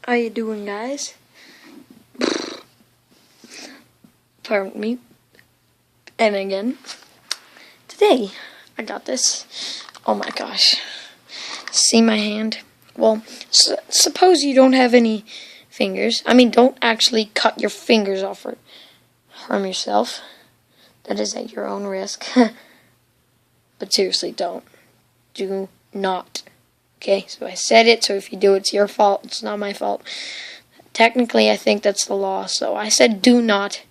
How you doing, guys? Pardon me. And again, today I got this. Oh my gosh. See my hand? Well, suppose you don't have any fingers. I mean, don't actually cut your fingers off or harm yourself. That is at your own risk. But seriously, don't. Do not. Okay, so I said it, so if you do, it's your fault. It's not my fault. Technically, I think that's the law, so I said do not.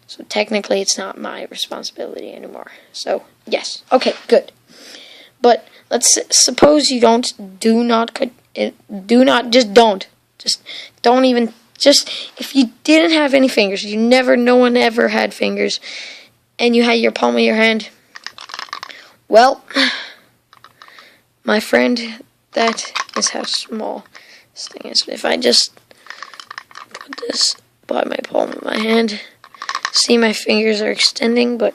So technically, it's not my responsibility anymore. So, yes. Okay, good. But let's suppose you do not, just don't. Just don't even, if you didn't have any fingers, no one ever had fingers, and you had your palm of your hand, well, my friend, that is how small this thing is. If I just put this by my palm of my hand, see my fingers are extending, but,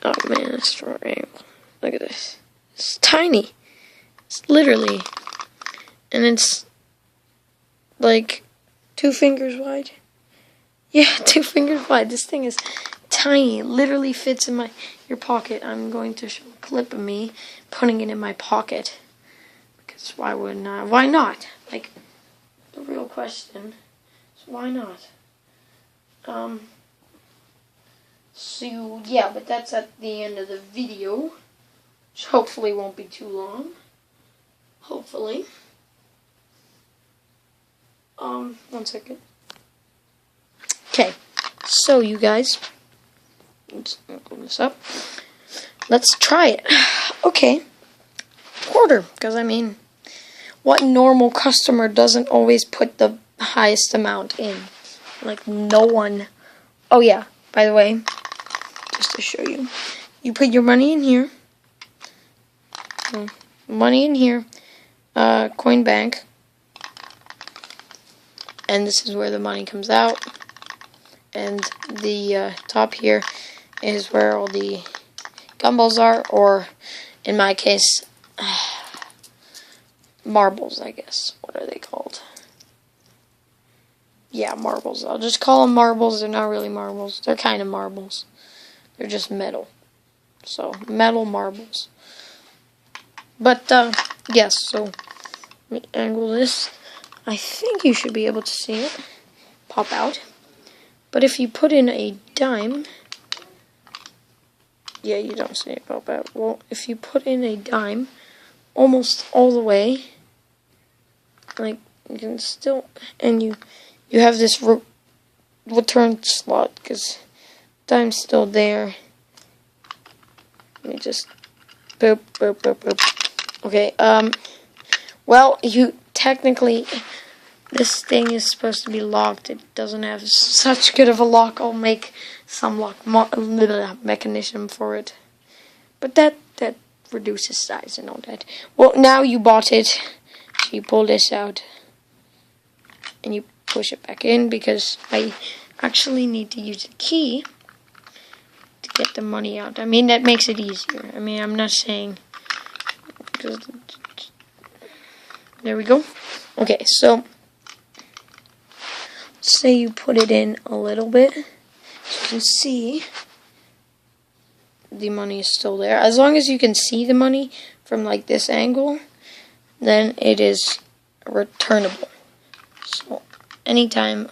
oh man, that's the wrong angle. Look at this. It's tiny. It's literally, and it's like 2 fingers wide. Yeah, 2 fingers wide. This thing is tiny. It literally fits in your pocket. I'm going to show a clip of me putting it in my pocket. Because why wouldn't I? Why not? Like, the real question is why not? So, yeah, but that's at the end of the video. Which hopefully won't be too long. Hopefully. 1 second. Okay, so you guys, let's open this up. Let's try it. Okay, quarter, because I mean, what normal customer doesn't always put the highest amount in? Like, no one. Oh yeah, by the way, just to show you, you put your money in here. Money in here, coin bank, and this is where the money comes out, and the top here is where all the gumballs are, or in my case, marbles, I guess. What are they called? Yeah, marbles. I'll just call them marbles. They're not really marbles. They're kind of marbles. They're just metal. So, metal marbles. But, yes, so, let me angle this. I think you should be able to see it pop out. But if you put in a dime, yeah, you don't see it pop out. Well, if you put in a dime, almost all the way, like, you can still, and you have this return slot, because dime's still there. Let me just, boop, boop, boop, boop. Okay, well, technically, this thing is supposed to be locked. It doesn't have such good of a lock. I'll make some lock mechanism for it. But that reduces size and all that. Well, now you bought it. So you pull this out. And you push it back in, because I actually need to use the key to get the money out. I mean, that makes it easier. I mean, I'm not saying... There we go. Okay, so say you put it in a little bit, so you can see the money is still there. As long as you can see the money from like this angle, then it is returnable. So anytime,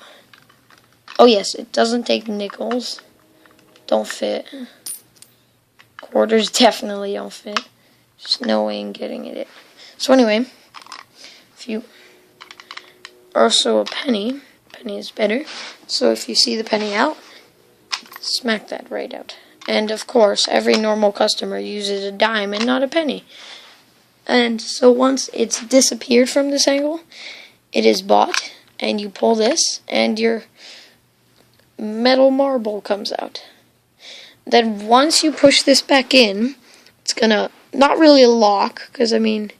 oh yes, it doesn't take nickels, don't fit. Quarters definitely don't fit. There's no way in getting it in. So anyway, if you, also a penny is better. So if you see the penny out, smack that right out. And of course, every normal customer uses a dime and not a penny. And so once it's disappeared from this angle, it is bought, and you pull this, and your metal marble comes out. Then once you push this back in, it's gonna, not really a lock, because I mean,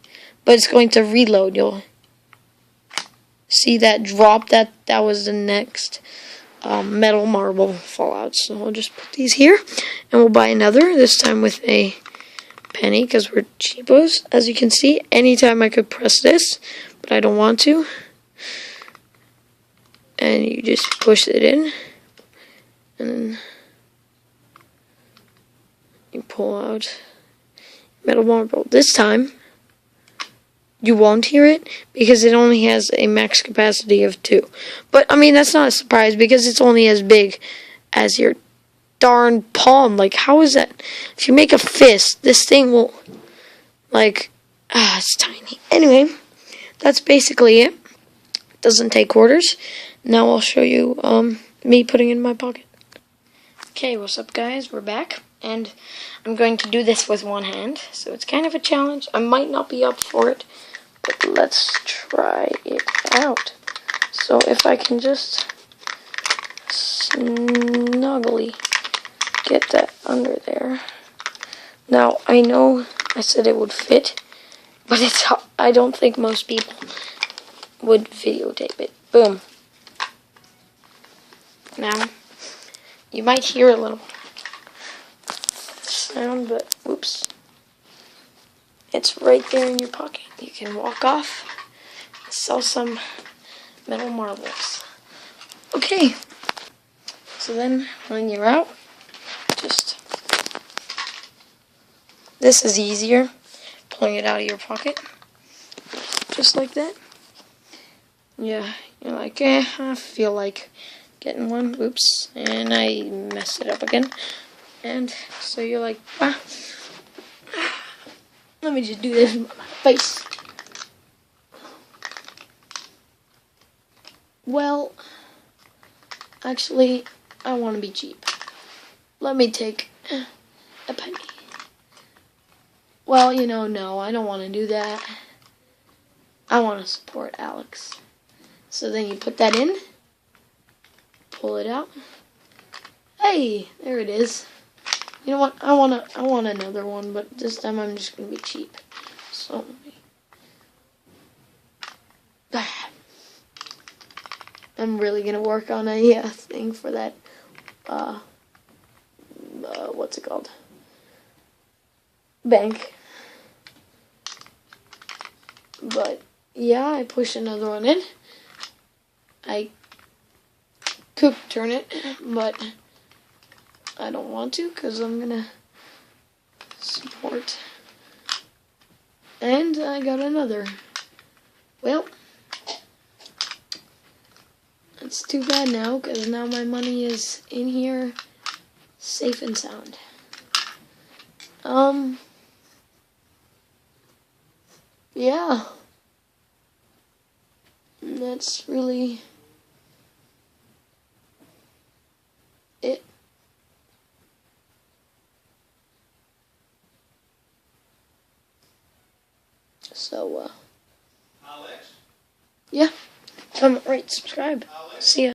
but it's going to reload. You'll see that drop, that was the next metal marble fallout. So I'll just put these here, and we'll buy another, this time with a penny, because we're cheapos. As you can see, anytime I could press this, but I don't want to. and you just push it in, and then you pull out metal marble. This time, you won't hear it because it only has a max capacity of 2. But, I mean, that's not a surprise because it's only as big as your darn palm. Like, how is that? If you make a fist, this thing will, like, it's tiny. Anyway, that's basically it. It doesn't take quarters. Now I'll show you me putting it in my pocket. Okay, what's up, guys? We're back. And I'm going to do this with one hand. So it's kind of a challenge. I might not be up for it. But let's try it out. So if I can just snugly get that under there. Now, I know I said it would fit, but I don't think most people would videotape it. Boom. Now, you might hear a little sound, but whoops. It's right there in your pocket. You can walk off and sell some metal marbles. Okay. So then, when you're out, this is easier. Pulling it out of your pocket. Just like that. Yeah, you're like, I feel like getting one. Oops. And I messed it up again. And so you're like, let me just do this with my face. Well, actually, I want to be cheap. Let me take a penny. Well, no, I don't want to do that. I want to support Alex. So then you put that in, pull it out. Hey, there it is. You know what? I want another one, but this time I'm just gonna be cheap. So I'm really gonna work on a thing for that. What's it called? Bank. But yeah, I push another one in. I could turn it, but I don't want to because I'm gonna support. And I got another. Well, it's too bad now because now my money is in here safe and sound. Yeah. That's really it. So, Alex? Yeah. Comment, rate, subscribe. Alex? See ya.